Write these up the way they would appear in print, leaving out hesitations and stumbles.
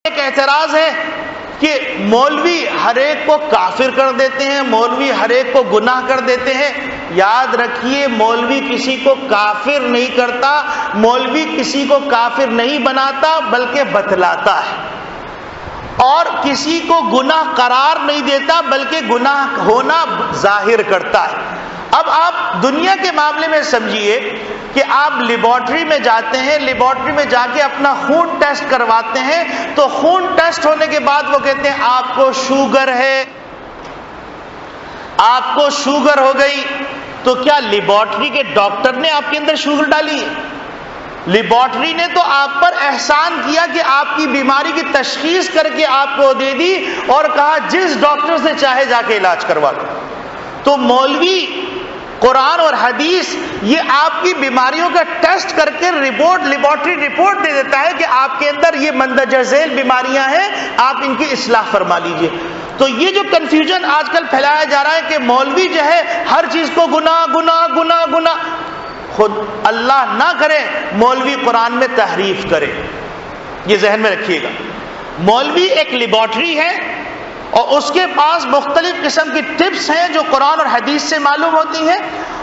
ایک اعتراض ہے کہ مولوی ہر ایک کو کافر کر دیتے ہیں، مولوی ہر ایک کو گناہ کر دیتے ہیں۔ یاد رکھیے مولوی کسی کو کافر نہیں کرتا، مولوی کسی کو کافر نہیں بناتا بلکہ بتلاتا ہے، اور کسی کو گناہ قرار نہیں دیتا بلکہ گناہ ہونا ظاہر کرتا ہے۔ اب آپ دنیا کے معاملے میں سمجھیے کہ آپ لیبارٹری میں جاتے ہیں، لیبارٹری میں جا کے اپنا خون ٹیسٹ کرواتے ہیں، تو خون ٹیسٹ ہونے کے بعد وہ کہتے ہیں آپ کو شوگر ہے، آپ کو شوگر ہو گئی۔ تو کیا لیبارٹری کے ڈاکٹر نے آپ کے اندر شوگر ڈالی ہے؟ لیبارٹری نے تو آپ پر احسان کیا کہ آپ کی بیماری کی تشخیص کر کے آپ کو دے دی اور کہا جس ڈاکٹر سے چاہے جا کے علاج کروا لو۔ تو مولوی قرآن اور حدیث یہ آپ کی بیماریوں کا ٹیسٹ کر کے لیبارٹری رپورٹ دے دیتا ہے کہ آپ کے اندر یہ مندرجہ ذیل بیماریاں ہیں، آپ ان کی اصلاح فرما لیجئے۔ تو یہ جو کنفیوژن آج کل پھیلایا جا رہا ہے کہ مولوی جو ہے ہر چیز کو گناہ گناہ گناہ گناہ، خود اللہ نہ کرے مولوی قرآن میں تحریف کرے، یہ ذہن میں رکھیے گا۔ مولوی ایک لیبارٹری ہے اور اس کے پاس مختلف قسم کی ٹپس ہیں جو قرآن اور حدیث سے معلوم ہوتی ہیں،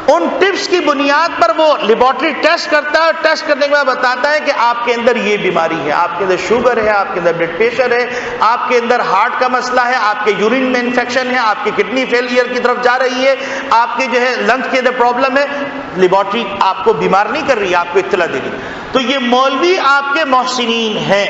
ان ٹپس کی بنیاد پر وہ لیبارٹری ٹیسٹ کرتا ہے، اور ٹیسٹ کرنے کے بعد بتاتا ہے کہ آپ کے اندر یہ بیماری ہے، آپ کے اندر شوگر ہے، آپ کے اندر بلڈ پریشر ہے، آپ کے اندر ہارٹ کا مسئلہ ہے، آپ کے یورین میں انفیکشن ہے، آپ کی کڈنی فیلئر کی طرف جا رہی ہے، آپ کے جو ہے لنگس کے اندر پرابلم ہے۔ لیبارٹری آپ کو بیمار نہیں کر رہی، آپ کو اطلاع دے رہی۔ تو یہ مولوی آپ کے محسنین ہیں۔